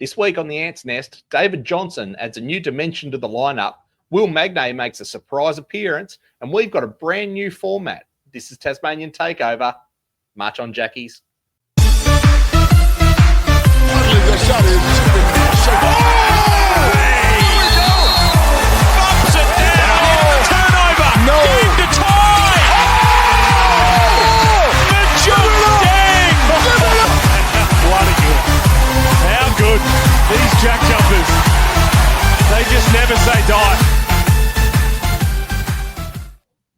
This week on the Ants Nest, David Johnson adds a new dimension to the lineup. Will Magnay makes a surprise appearance, and we've got a brand new format. This is Tasmanian Takeover. March on, Jackies. These JackJumpers, they just never say die.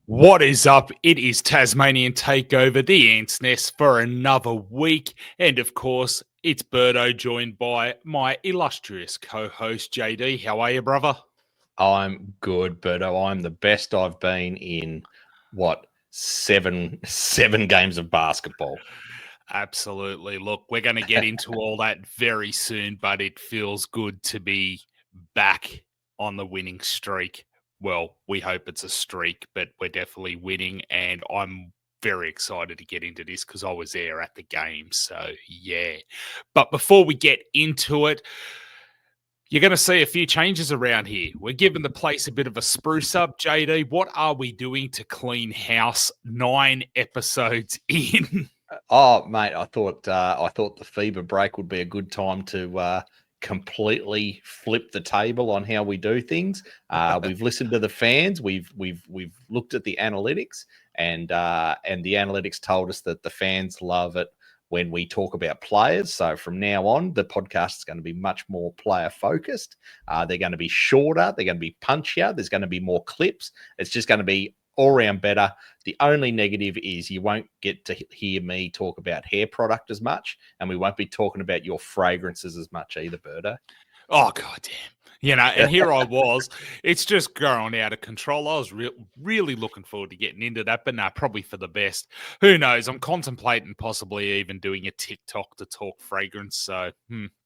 What is up? It is Tasmanian Takeover, the Ants Nest, for another week. And of course, it's Berto, joined by my illustrious co-host, JD. How are you, brother? I'm good, Berto. I'm the best I've been in, seven games of basketball. Absolutely. Look, we're going to get into all that very soon, but it feels good to be back on the winning streak. Well, we hope it's a streak, but we're definitely winning, and I'm very excited to get into this because I was there at the game, so yeah. But before we get into it, you're going to see a few changes around here. We're giving the place a bit of a spruce up. JD, what are we doing to clean house 9 episodes in? Oh, mate, I thought the FIBA break would be a good time to completely flip the table on how we do things. We've listened to the fans. We've looked at the analytics, and the analytics told us that the fans love it when we talk about players. So from now on, the podcast is going to be much more player focused. They're going to be shorter. They're going to be punchier. There's going to be more clips. It's just going to be all round better. The only negative is you won't get to hear me talk about hair product as much, and we won't be talking about your fragrances as much either, Berto. Oh, goddamn. You know, and here I was. It's just going out of control. I was really looking forward to getting into that, but no, probably for the best. Who knows? I'm contemplating possibly even doing a TikTok to talk fragrance, so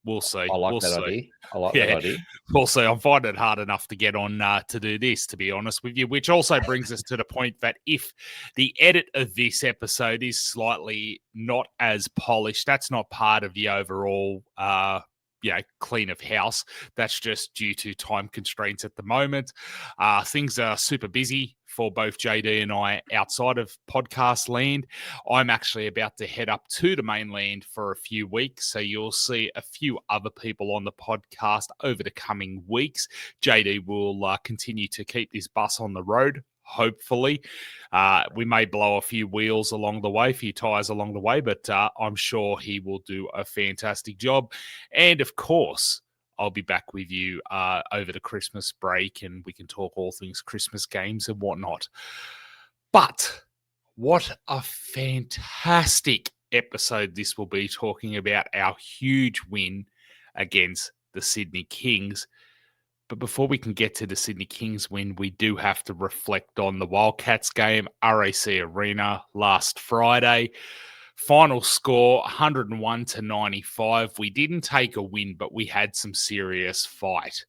we'll see. I like that idea. That idea. We'll see. I'm finding it hard enough to get on to do this, to be honest with you, which also brings us to the point that if the edit of this episode is slightly not as polished, that's not part of the overall clean of house. That's just due to time constraints at the moment. Things are super busy for both JD and I outside of podcast land. I'm actually about to head up to the mainland for a few weeks, so you'll see a few other people on the podcast over the coming weeks. JD will continue to keep this bus on the road. Hopefully, we may blow a few wheels along the way, a few tires along the way, but I'm sure he will do a fantastic job. And of course, I'll be back with you over the Christmas break, and we can talk all things Christmas games and whatnot. But what a fantastic episode this will be, talking about our huge win against the Sydney Kings. But before we can get to the Sydney Kings win, we do have to reflect on the Wildcats game, RAC Arena last Friday. Final score, 101-95. We didn't take a win, but we had some serious fight.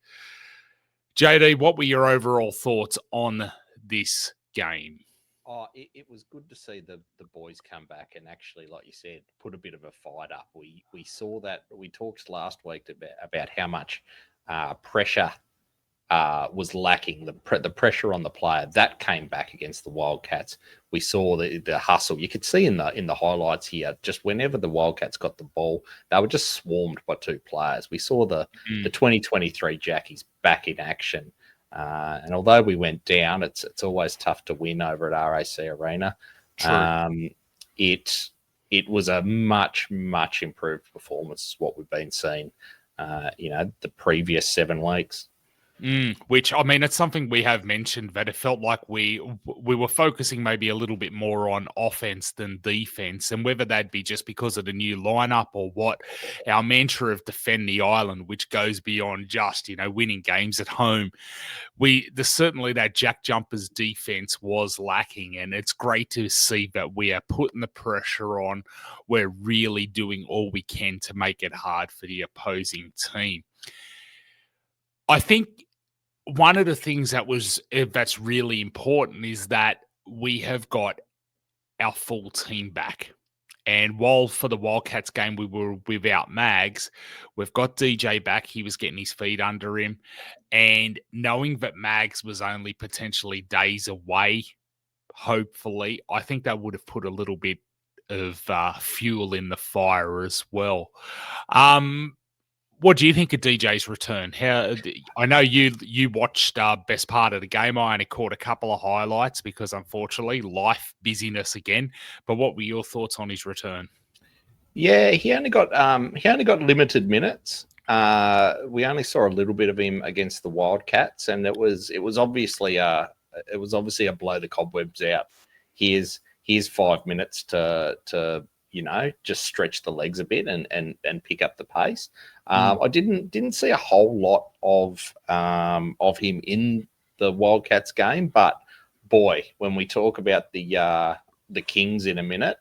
JD, what were your overall thoughts on this game? Oh, it was good to see the boys come back and actually, like you said, put a bit of a fight up. We saw that. We talked last week about how much pressure was lacking, the pressure on the player. That came back against the Wildcats. We saw the hustle. You could see in the highlights here, just whenever the Wildcats got the ball, they were just swarmed by 2 players. We saw the 2023 Jackies back in action. And although we went down, it's always tough to win over at RAC Arena. True. It was a much improved performance, what we've been seeing, the previous 7 weeks. Which, I mean, it's something we have mentioned, that it felt like we were focusing maybe a little bit more on offense than defense, and whether that be just because of the new lineup or what, our mantra of defend the island, which goes beyond just, winning games at home. Certainly that JackJumpers defense was lacking, and it's great to see that we are putting the pressure on. We're really doing all we can to make it hard for the opposing team. I think one of the things that's really important is that we have got our full team back. And while for the Wildcats game we were without Mags, we've got DJ back. He was getting his feet under him. And knowing that Mags was only potentially days away, hopefully, I think that would have put a little bit of fuel in the fire as well. What do you think of DJ's return? I know you watched best part of the game. I only caught a couple of highlights because, unfortunately, life busyness again. But what were your thoughts on his return? Yeah, he only got limited minutes. We only saw a little bit of him against the Wildcats, and it was obviously a blow the cobwebs out. Here's 5 minutes to just stretch the legs a bit and pick up the pace. I didn't see a whole lot of him in the Wildcats game, but boy, when we talk about the Kings in a minute,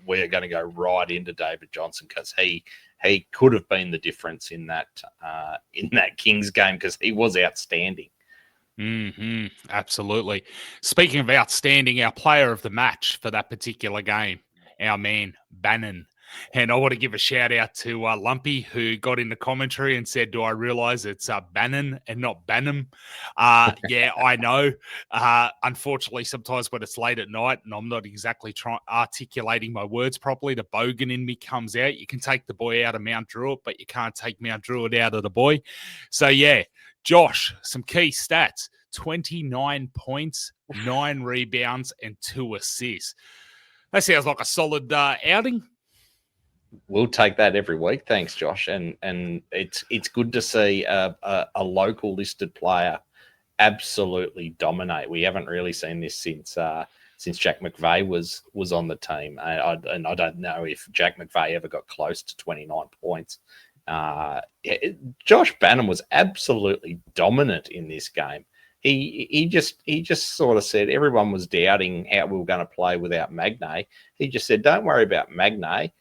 we're going to go right into David Johnson because he could have been the difference in that Kings game because he was outstanding. Absolutely. Speaking of outstanding, our player of the match for that particular game, our man Bannon. And I want to give a shout out to Lumpy, who got in the commentary and said, "Do I realize it's Bannon and not Bannum?" Yeah, I know. Unfortunately, sometimes when it's late at night and I'm not exactly articulating my words properly, the bogan in me comes out. You can take the boy out of Mount Druitt, but you can't take Mount Druitt out of the boy. So, yeah, Josh, some key stats: 29 points, 9 rebounds, and 2 assists. That sounds like a solid outing. We'll take that every week. Thanks, Josh. And it's good to see a local listed player absolutely dominate. We haven't really seen this since Jack McVeigh was on the team. And I don't know if Jack McVeigh ever got close to 29 points. Josh Bannon was absolutely dominant in this game. He just sort of said everyone was doubting how we were going to play without Magnay. He just said, "Don't worry about Magnay.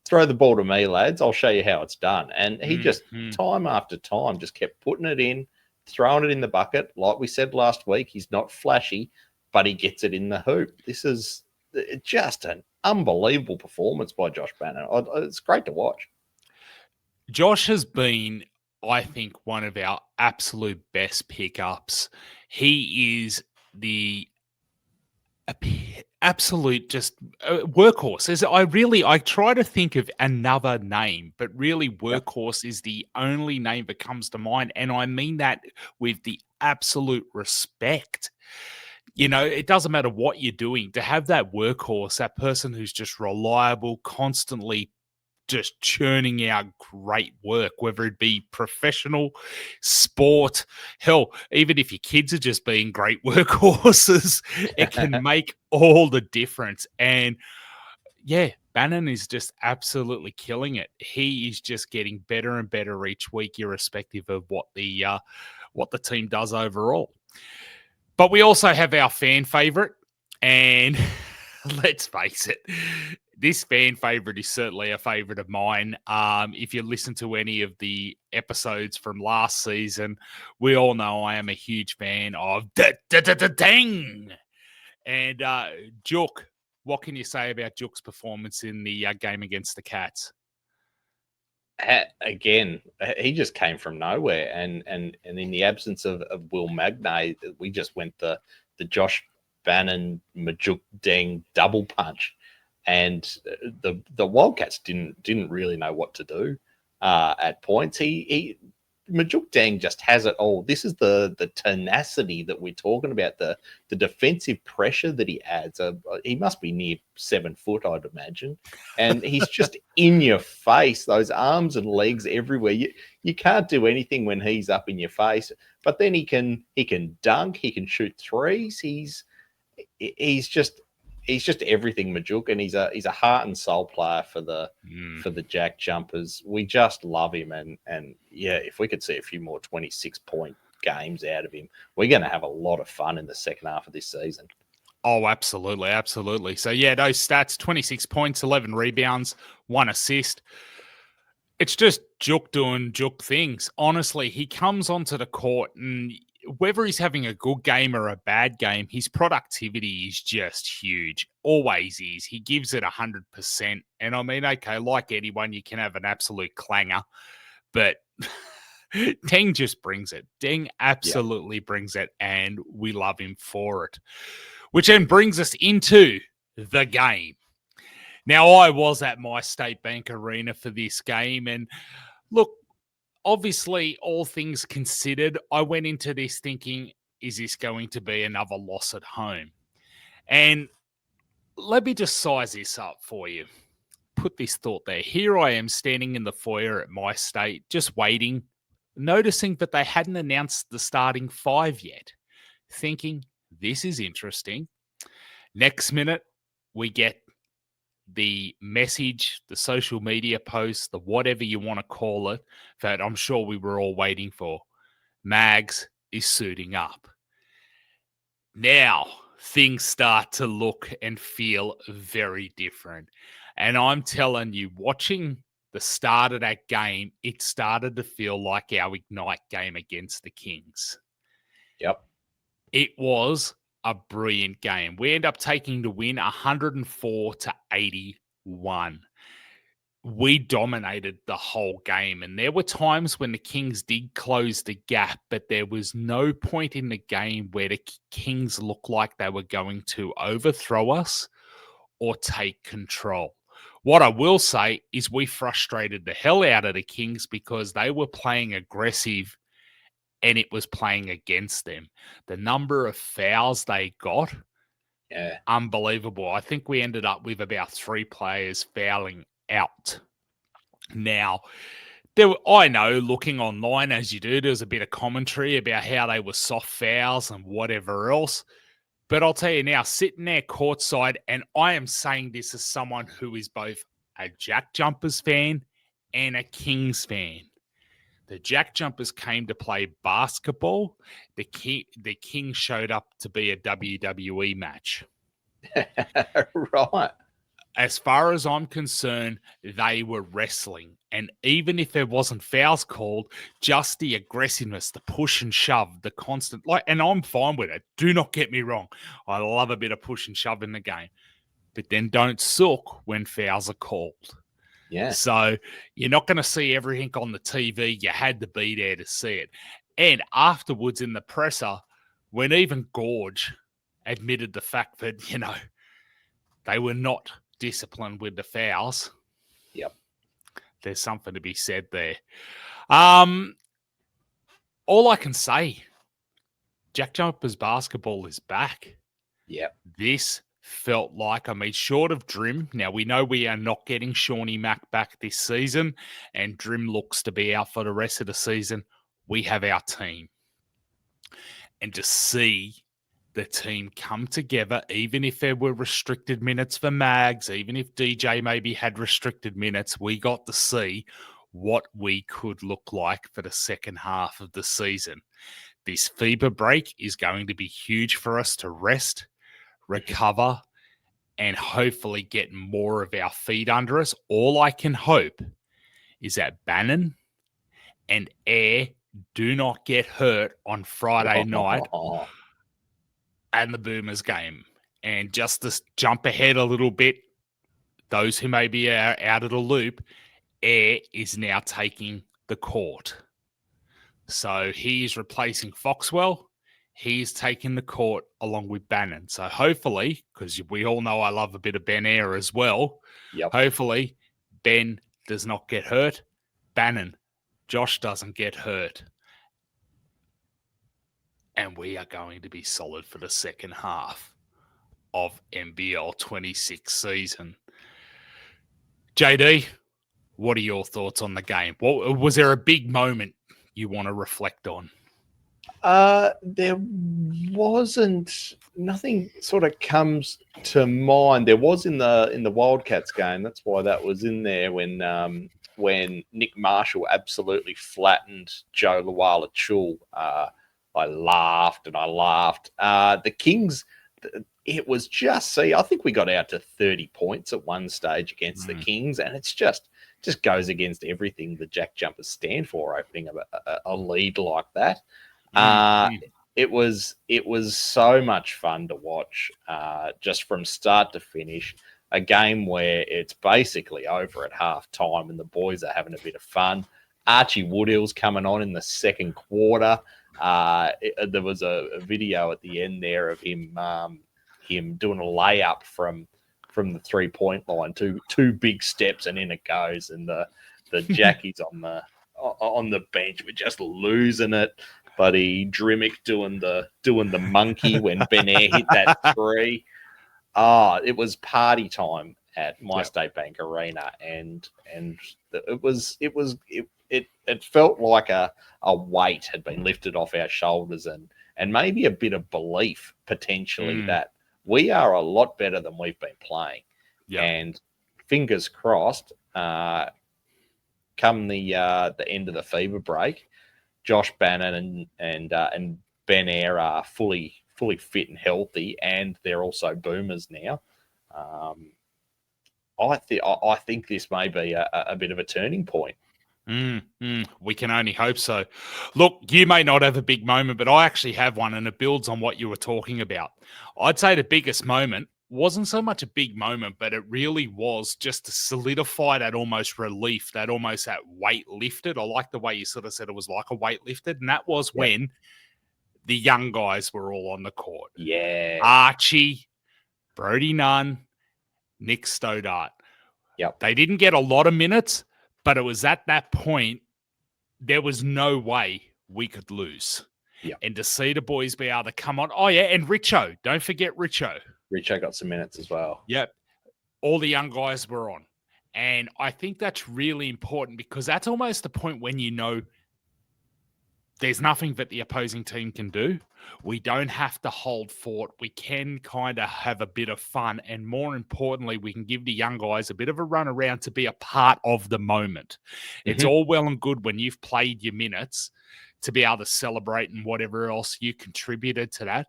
Throw the ball to me, lads. I'll show you how it's done." And he just time after time just kept putting it in, throwing it in the bucket. Like we said last week, he's not flashy, but he gets it in the hoop. This is just an unbelievable performance by Josh Bannon. It's great to watch. Josh has been, I think, one of our absolute best pickups. He is the absolute just workhorse. I try to think of another name, but really workhorse is the only name that comes to mind. And I mean that with the absolute respect. It doesn't matter what you're doing, to have that workhorse, that person who's just reliable, constantly just churning out great work, whether it be professional, sport, hell, even if your kids are just being great workhorses, it can make all the difference. And yeah, Bannon is just absolutely killing it. He is just getting better and better each week, irrespective of what the team does overall. But we also have our fan favorite, and let's face it, this fan favorite is certainly a favorite of mine. If you listen to any of the episodes from last season, we all know I am a huge fan of Dang. And Juk, what can you say about Juk's performance in the game against the Cats? Again, he just came from nowhere, and in the absence of Will Magnay, we just went the Josh Bannon Majuk Deng double punch. And the Wildcats didn't really know what to do at points. Majuk Deng just has it all. This is the tenacity that we're talking about, the defensive pressure that he adds. He must be near 7 foot, I'd imagine. And he's just in your face, those arms and legs everywhere. You can't do anything when he's up in your face. But then he can dunk, he can shoot threes. He's just everything, Majuk, and he's a heart and soul player for the JackJumpers. We just love him, and yeah, if we could see a few more 26-point games out of him, we're going to have a lot of fun in the second half of this season. Oh, absolutely, absolutely. So yeah, those stats: 26 points, 11 rebounds, 1 assist. It's just Juk doing Juk things. Honestly, he comes onto the court and whether he's having a good game or a bad game, his productivity is just huge. Always is. He gives it 100%. And I mean, okay, like anyone, you can have an absolute clanger, but Deng just brings it. Deng absolutely brings it, and we love him for it. Which then brings us into the game. Now, I was at my State Bank Arena for this game, and look, obviously, all things considered, I went into this thinking, is this going to be another loss at home? And let me just size this up for you. Put this thought there. Here I am standing in the foyer at my state, just waiting, noticing that they hadn't announced the starting 5 yet, thinking, this is interesting. Next minute, we get the message, the social media post, the whatever you want to call it, that I'm sure we were all waiting for. Mags is suiting up. Now, things start to look and feel very different. And I'm telling you, watching the start of that game, it started to feel like our Ignite game against the Kings. Yep. It was a brilliant game. We end up taking the win 104-81. We dominated the whole game, and there were times when the Kings did close the gap, but there was no point in the game where the Kings looked like they were going to overthrow us or take control. What I will say is we frustrated the hell out of the Kings because they were playing aggressive and it was playing against them. The number of fouls they got, unbelievable. I think we ended up with about 3 players fouling out. Now, I know, looking online as you do, there's a bit of commentary about how they were soft fouls and whatever else. But I'll tell you now, sitting there courtside, and I am saying this as someone who is both a JackJumpers fan and a Kings fan. The JackJumpers came to play basketball. The Kings showed up to be a WWE match. Right. As far as I'm concerned, they were wrestling. And even if there wasn't fouls called, just the aggressiveness, the push and shove, the constant, and I'm fine with it. Do not get me wrong. I love a bit of push and shove in the game. But then don't sook when fouls are called. Yeah. So you're not going to see everything on the TV. You had to be there to see it. And afterwards in the presser, when even Gorge admitted the fact that, they were not disciplined with the fouls. Yep. There's something to be said there. All I can say, JackJumpers basketball is back. Yep. This felt like, short of Drim. Now, we know we are not getting Shawnee Mack back this season, and Drim looks to be out for the rest of the season. We have our team. And to see the team come together, even if there were restricted minutes for Mags, even if DJ maybe had restricted minutes, we got to see what we could look like for the second half of the season. This FIBA break is going to be huge for us to rest, recover, and hopefully get more of our feet under us. All I can hope is that Bannon and Air do not get hurt on Friday night and the Boomers game. And just to jump ahead a little bit, those who may be out of the loop, Air is now taking the court. So he is replacing Foxwell. He's taking the court along with Bannon. So hopefully, because we all know I love a bit of Ben Air as well, hopefully Ben does not get hurt. Bannon, Josh doesn't get hurt. And we are going to be solid for the second half of NBL 26 season. JD, what are your thoughts on the game? Was there a big moment you want to reflect on? There wasn't. Nothing sort of comes to mind. There was in the Wildcats game. That's why that was in there when Nick Marshall absolutely flattened Joe Luala-Chul. I laughed and I laughed. The Kings, it was just, I think we got out to 30 points at one stage against the Kings, and it's just goes against everything the JackJumpers stand for, opening a lead like that. it was so much fun to watch, just from start to finish. A game where it's basically over at half time and the boys are having a bit of fun. Archie Woodhill's coming on in the second quarter. There was a video at the end there of him doing a layup from the 3-point line, two big steps, and in it goes. And the Jackies on the bench were just losing it. Buddy Drimmick doing the monkey when Ben Air hit that three. It was party time at My State Bank Arena, and it felt like a weight had been lifted off our shoulders, and maybe a bit of belief potentially that we are a lot better than we've been playing. Yep. And fingers crossed, come the end of the fever break, Josh Bannon and Ben Air are fully fit and healthy, and they're also boomers now. I think this may be a bit of a turning point. We can only hope so. Look, you may not have a big moment, but I actually have one, and it builds on what you were talking about. I'd say the biggest moment wasn't so much a big moment, but it really was just to solidify that almost relief, that weight lifted. I like the way you sort of said it was like a weight lifted, and that was when the young guys were all on the court. Yeah. Archie, Brody Nunn, Nick Stoddart. Yep. They didn't get a lot of minutes, but it was at that point, there was no way we could lose. Yep. And to see the boys be able to come on. Oh, yeah, and Richo. Don't forget Richo. Richo got some minutes as well. Yep. All the young guys were on. And I think that's really important, because that's almost the point when you know there's nothing that the opposing team can do. We don't have to hold fort. We can kind of have a bit of fun. And more importantly, we can give the young guys a bit of a run around to be a part of the moment. Mm-hmm. It's all well and good when you've played your minutes to be able to celebrate and whatever else you contributed to that.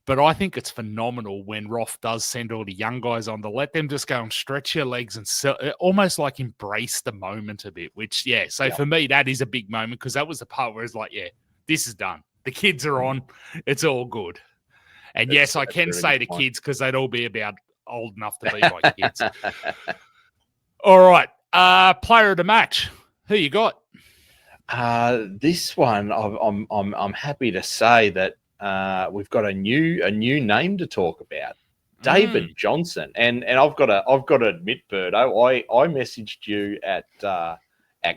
But I think it's phenomenal when Roth does send all the young guys on to let them just go and stretch your legs and almost like embrace the moment a bit, which, for me, that is a big moment, because that was the part where it's like, this is done. The kids are on. It's all good. And yes, I can say the kids, because they'd all be about old enough to be like kids. All right. Player of the match. Who you got? This one, I'm happy to say that we've got a new name to talk about, David Johnson, and I've got to admit, Berto, I messaged you at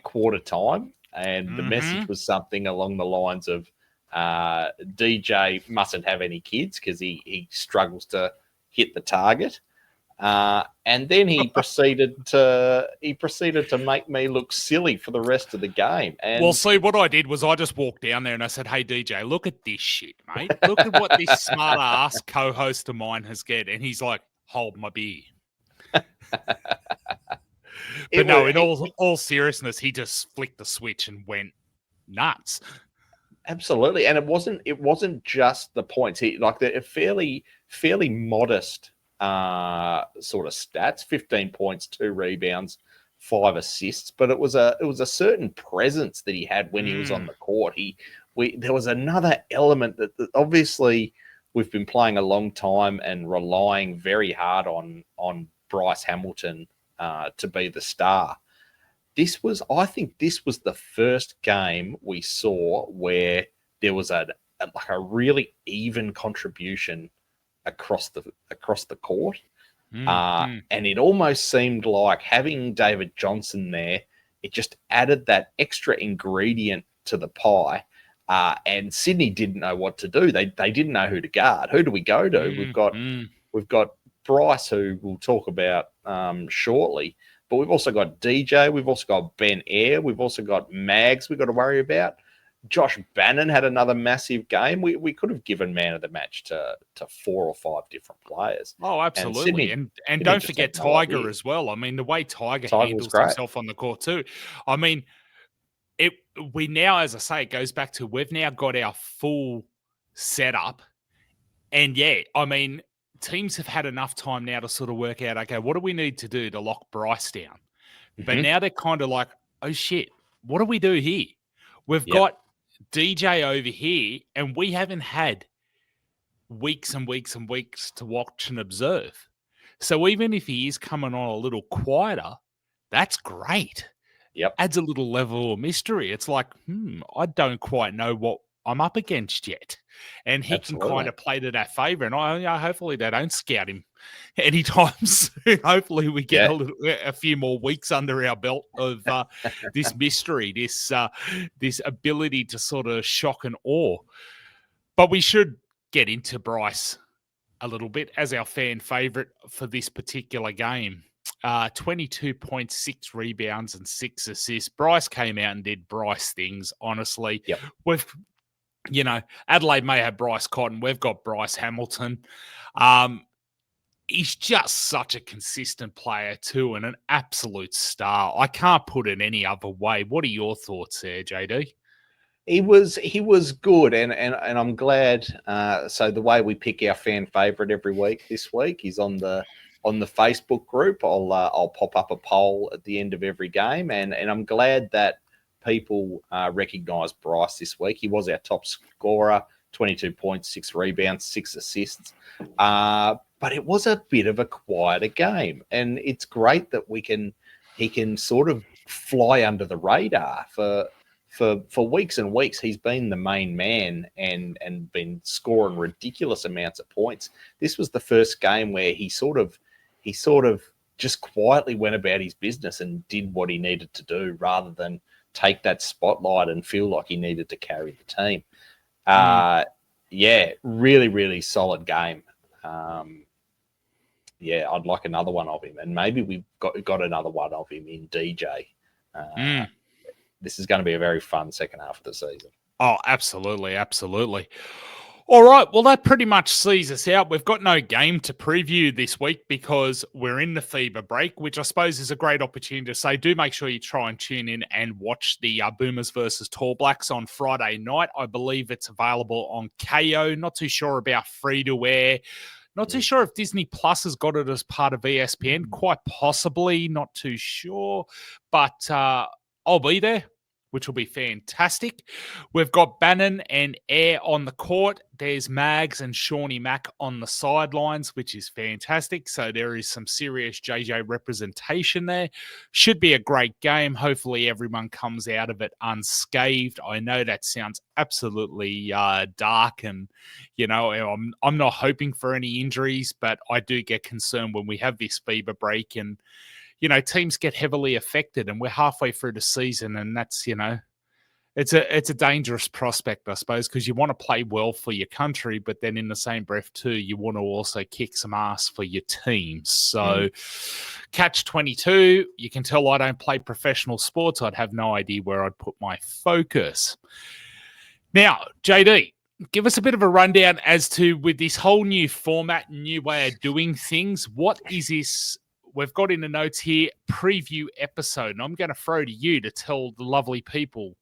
quarter time, and the message was something along the lines of DJ mustn't have any kids because he struggles to hit the target. And then he proceeded to make me look silly for the rest of the game. And well, see, what I did was I just walked down there and I said, "Hey, DJ, look at this shit, mate. Look at what this smart ass co-host of mine has get." And he's like, "Hold my beer." But no, in all seriousness, he just flicked the switch and went nuts. Absolutely, and it wasn't just the points. He like the fairly modest sort of stats: 15 points, 2 rebounds, 5 assists. But it was a certain presence that he had when he was on the court. There was another element that obviously we've been playing a long time and relying very hard on Bryce Hamilton to be the star. I think this was the first game we saw where there was a really even contribution across the court. And it almost seemed like having David Johnson there, it just added that extra ingredient to the pie. And Sydney didn't know what to do. They didn't know who to guard. Who do we go to? We've got Bryce, who we'll talk about shortly. But we've also got DJ. We've also got Ben Air. We've also got Mags we've got to worry about. Josh Bannon had another massive game. We could have given man of the match to 4 or 5 different players. Oh, absolutely. And don't forget Tiger as well. I mean, the way Tiger handles himself on the court too. I mean, we now, as I say, it goes back to we've now got our full setup. And I mean, teams have had enough time now to sort of work out, okay, what do we need to do to lock Bryce down? But now they're kind of like, oh, shit, what do we do here? We've got DJ over here, and we haven't had weeks and weeks and weeks to watch and observe. So even if he is coming on a little quieter, that's great. Yep. Adds a little level of mystery. It's like, I don't quite know what I'm up against yet. And he can kind of play to that favour. And hopefully they don't scout him anytime soon. Hopefully we get a few more weeks under our belt of this mystery, this ability to sort of shock and awe. But we should get into Bryce a little bit as our fan favourite for this particular game. 22.6 rebounds and 6 assists. Bryce came out and did Bryce things, honestly. Yep. Adelaide may have Bryce Cotton. We've got Bryce Hamilton. He's just such a consistent player too, and an absolute star. I can't put it any other way. What are your thoughts there, JD? He was good, and I'm glad. So the way we pick our fan favorite every week this week is on the Facebook group. I'll pop up a poll at the end of every game, and I'm glad that people recognise Bryce this week. He was our top scorer, 22 points, 6 rebounds, 6 assists. But it was a bit of a quieter game, and it's great that he can sort of fly under the radar for weeks and weeks. He's been the main man and been scoring ridiculous amounts of points. This was the first game where he sort of just quietly went about his business and did what he needed to do rather than take that spotlight and feel like he needed to carry the team. Really, really solid game. I'd like another one of him, and maybe we've got another one of him in DJ. This is going to be a very fun second half of the season. Oh, absolutely, absolutely. All right, well, that pretty much sees us out. We've got no game to preview this week because we're in the FIBA break, which I suppose is a great opportunity to say, do make sure you try and tune in and watch the Boomers versus Tall Blacks on Friday night. I believe it's available on KO. Not too sure about free-to-air. Not too sure if Disney Plus has got it as part of ESPN. Quite possibly, not too sure. But I'll be there, which will be fantastic. We've got Bannon and Air on the court. There's Mags and Shawnee Mack on the sidelines, which is fantastic. So there is some serious JJ representation there. Should be a great game. Hopefully everyone comes out of it unscathed. I know that sounds absolutely dark, and, I'm not hoping for any injuries, but I do get concerned when we have this FIBA break and, teams get heavily affected, and we're halfway through the season, and that's, it's a dangerous prospect, I suppose, because you want to play well for your country, but then in the same breath too, you want to also kick some ass for your team. So catch 22, you can tell I don't play professional sports. I'd have no idea where I'd put my focus. Now, JD, give us a bit of a rundown as to, with this whole new format, new way of doing things, what is this? We've got in the notes here, preview episode, and I'm going to throw to you to tell the lovely people,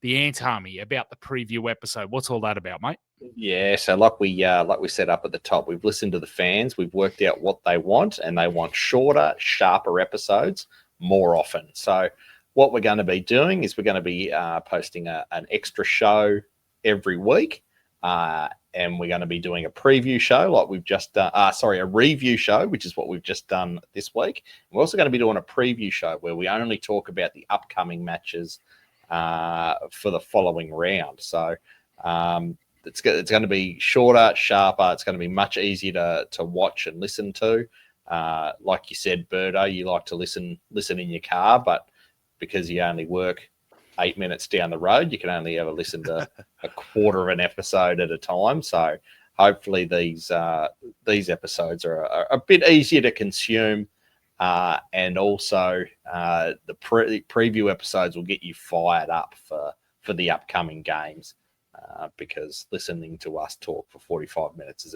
the Ant Army, about the preview episode. What's all that about, mate? Yeah, so like we set up at the top, we've listened to the fans, we've worked out what they want, and they want shorter, sharper episodes more often. So what we're going to be doing is we're going to be posting an extra show every week. And we're going to be doing a preview show like we've just done. A review show, which is what we've just done this week. We're also going to be doing a preview show where we only talk about the upcoming matches for the following round. So it's going to be shorter, sharper. It's going to be much easier to watch and listen to. Like you said, Berto, you like to listen in your car, but because you only work 8 minutes down the road, you can only ever listen to a quarter of an episode at a time. So hopefully these episodes are a bit easier to consume, and also the preview episodes will get you fired up for the upcoming games, because listening to us talk for 45 minutes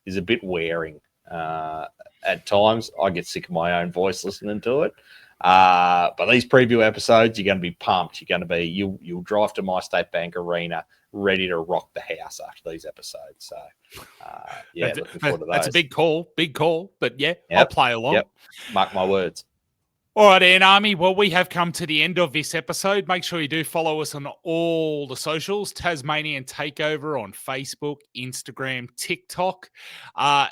is a bit wearing at times. I get sick of my own voice listening to it. But these preview episodes, you're going to be pumped. You'll drive to My State Bank Arena ready to rock the house after these episodes. So, looking forward to those. That's a big call, but yeah, I'll play along. Yep. Mark my words. All right, Ant Army. Well, we have come to the end of this episode. Make sure you do follow us on all the socials, Tasmanian Takeover on Facebook, Instagram, TikTok.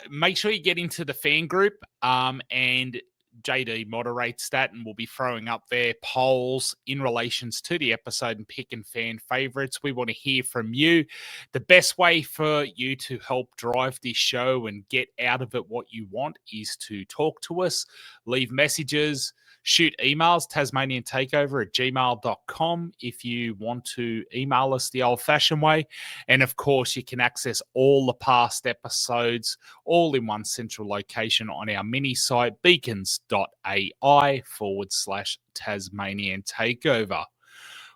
Make sure you get into the fan group and JD moderates that, and we'll be throwing up their polls in relations to the episode and picking fan favorites. We want to hear from you. The best way for you to help drive this show and get out of it what you want is to talk to us, leave messages, shoot emails, tasmaniantakeover@gmail.com if you want to email us the old-fashioned way. And, of course, you can access all the past episodes all in one central location on our mini site, beacons.ai/Tasmanian Takeover.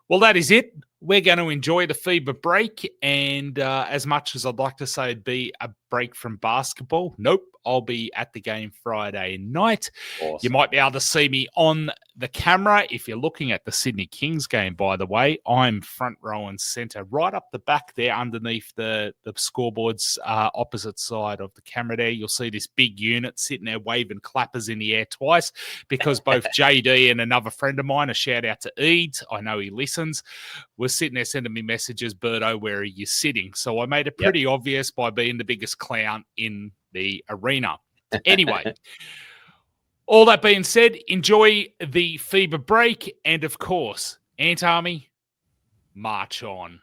Well, that is it. We're going to enjoy the FIBA break. And as much as I'd like to say it'd be a break from basketball, nope, I'll be at the game Friday night. Awesome. You might be able to see me on the camera. If you're looking at the Sydney Kings game, by the way, I'm front row and centre, right up the back there underneath the scoreboard's opposite side of the camera there. You'll see this big unit sitting there waving clappers in the air twice because both JD and another friend of mine, a shout out to Eid, I know he listens, was sitting there sending me messages, Berto, where are you sitting? So I made it pretty obvious by being the biggest clown in the arena. Anyway, all that being said, enjoy the FIBA break. And of course, Ant Army, march on.